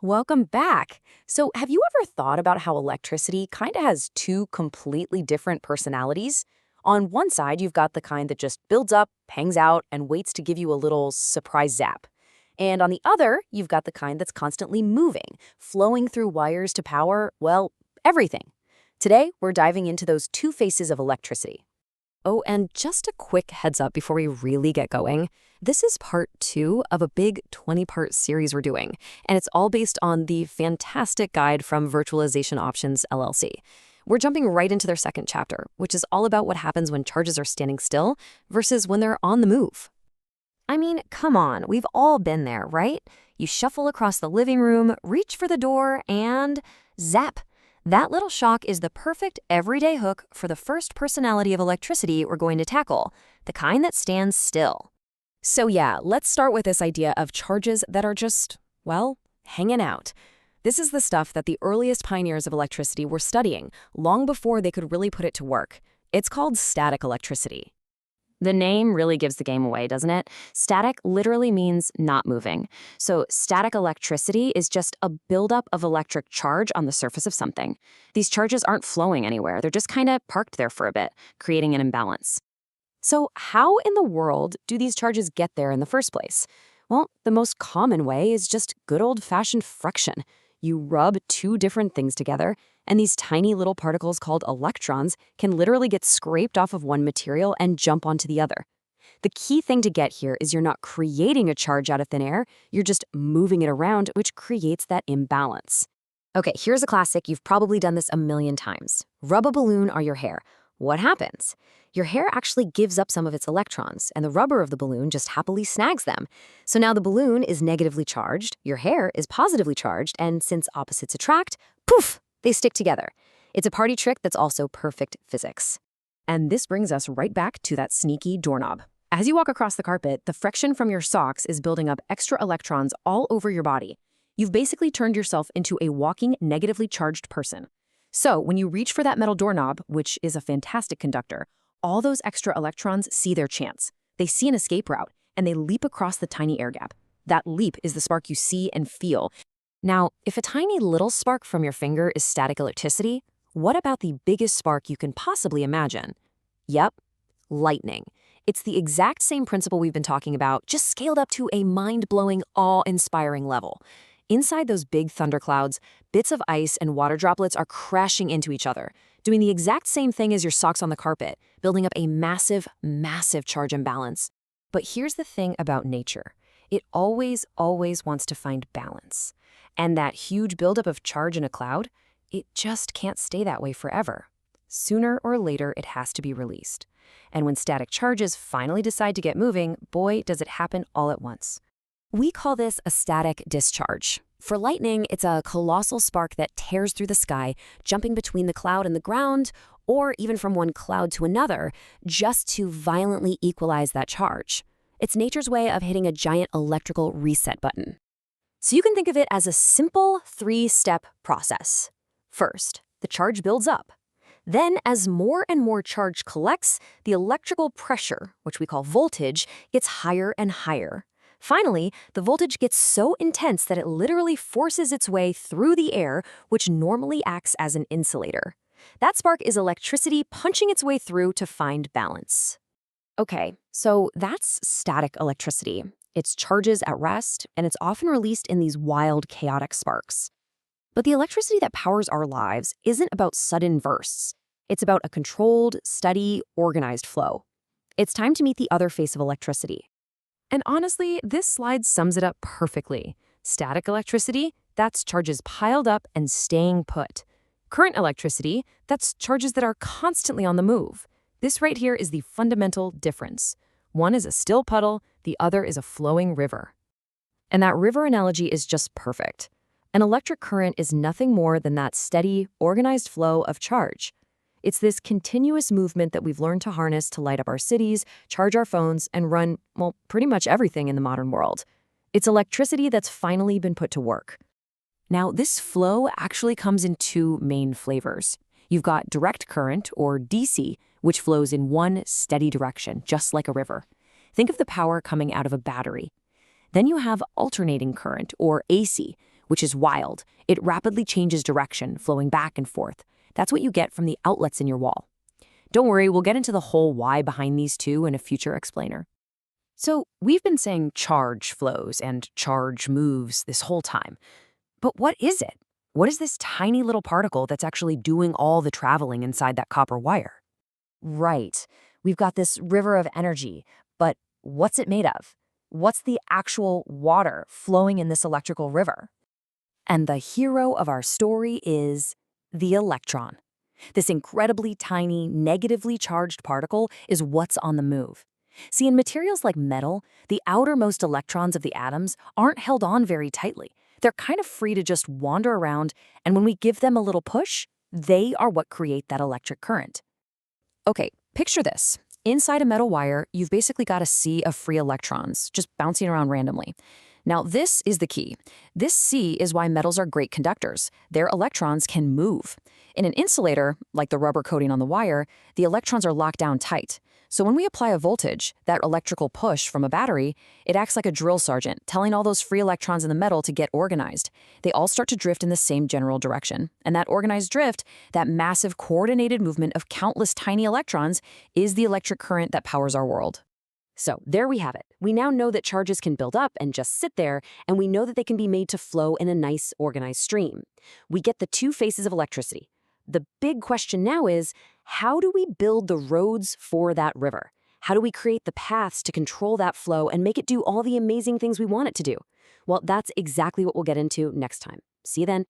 Welcome back. So, have you ever thought about how electricity kind of has two completely different personalities? On one side, you've got the kind that just builds up, hangs out, and waits to give you a little surprise zap. And on the other, you've got the kind that's constantly moving, flowing through wires to power, well, everything. Today, we're diving into those two faces of electricity. Oh, and just a quick heads up before we really get going. This is part 2 of a big 20-part series we're doing, and it's all based on the fantastic guide from Virtualization Options LLC. We're jumping right into their second chapter, which is all about what happens when charges are standing still versus when they're on the move. I mean, come on, we've all been there, right? You shuffle across the living room, reach for the door, and zap. That little shock is the perfect everyday hook for the first personality of electricity we're going to tackle, the kind that stands still. So yeah, let's start with this idea of charges that are just, well, hanging out. This is the stuff that the earliest pioneers of electricity were studying, long before they could really put it to work. It's called static electricity. The name really gives the game away, doesn't it? Static literally means not moving. So static electricity is just a buildup of electric charge on the surface of something. These charges aren't flowing anywhere. They're just kind of parked there for a bit, creating an imbalance. So how in the world do these charges get there in the first place? Well, the most common way is just good old-fashioned friction. You rub two different things together, and these tiny little particles called electrons can literally get scraped off of one material and jump onto the other. The key thing to get here is you're not creating a charge out of thin air, you're just moving it around, which creates that imbalance. Okay, here's a classic. You've probably done this a million times. Rub a balloon on your hair. What happens? Your hair actually gives up some of its electrons, and the rubber of the balloon just happily snags them. So now the balloon is negatively charged, your hair is positively charged, and since opposites attract, poof, they stick together. It's a party trick that's also perfect physics. And this brings us right back to that sneaky doorknob. As you walk across the carpet, the friction from your socks is building up extra electrons all over your body. You've basically turned yourself into a walking negatively charged person. So when you reach for that metal doorknob, which is a fantastic conductor, all those extra electrons see their chance. They see an escape route, and they leap across the tiny air gap. That leap is the spark you see and feel. Now, if a tiny little spark from your finger is static electricity, what about the biggest spark you can possibly imagine? Yep, lightning. It's the exact same principle we've been talking about, just scaled up to a mind-blowing, awe-inspiring level. Inside those big thunderclouds, bits of ice and water droplets are crashing into each other, doing the exact same thing as your socks on the carpet, building up a massive, massive charge imbalance. But here's the thing about nature. It always wants to find balance. And that huge buildup of charge in a cloud, it just can't stay that way forever. Sooner or later, it has to be released. And when static charges finally decide to get moving, boy, does it happen all at once. We call this a static discharge. For lightning, it's a colossal spark that tears through the sky, jumping between the cloud and the ground, or even from one cloud to another, just to violently equalize that charge. It's nature's way of hitting a giant electrical reset button. So you can think of it as a simple 3-step process. First, the charge builds up. Then, as more and more charge collects, the electrical pressure, which we call voltage, gets higher and higher. Finally, the voltage gets so intense that it literally forces its way through the air, which normally acts as an insulator. That spark is electricity punching its way through to find balance. Okay, so that's static electricity. It's charges at rest, and it's often released in these wild, chaotic sparks. But the electricity that powers our lives isn't about sudden bursts. It's about a controlled, steady, organized flow. It's time to meet the other face of electricity. And honestly, this slide sums it up perfectly. Static electricity, that's charges piled up and staying put. Current electricity, that's charges that are constantly on the move. This right here is the fundamental difference. One is a still puddle, the other is a flowing river. And that river analogy is just perfect. An electric current is nothing more than that steady, organized flow of charge. It's this continuous movement that we've learned to harness to light up our cities, charge our phones, and run, well, pretty much everything in the modern world. It's electricity that's finally been put to work. Now, this flow actually comes in two main flavors. You've got direct current, or DC, which flows in one steady direction, just like a river. Think of the power coming out of a battery. Then you have alternating current, or AC, which is wild. It rapidly changes direction, flowing back and forth. That's what you get from the outlets in your wall. Don't worry, we'll get into the whole why behind these two in a future explainer. So we've been saying charge flows and charge moves this whole time. But what is it? What is this tiny little particle that's actually doing all the traveling inside that copper wire? Right. We've got this river of energy, but what's it made of? What's the actual water flowing in this electrical river? And the hero of our story is the electron. This incredibly tiny, negatively charged particle is what's on the move. See, in materials like metal, the outermost electrons of the atoms aren't held on very tightly. They're kind of free to just wander around, and when we give them a little push, they are what create that electric current. Okay, picture this. Inside a metal wire, you've basically got a sea of free electrons, just bouncing around randomly. Now, this is the key. This sea is why metals are great conductors. Their electrons can move. In an insulator, like the rubber coating on the wire, the electrons are locked down tight. So when we apply a voltage, that electrical push from a battery, it acts like a drill sergeant, telling all those free electrons in the metal to get organized. They all start to drift in the same general direction. And that organized drift, that massive coordinated movement of countless tiny electrons, is the electric current that powers our world. So there we have it. We now know that charges can build up and just sit there, and we know that they can be made to flow in a nice, organized stream. We get the two faces of electricity. The big question now is, how do we build the roads for that river? How do we create the paths to control that flow and make it do all the amazing things we want it to do? Well, that's exactly what we'll get into next time. See you then.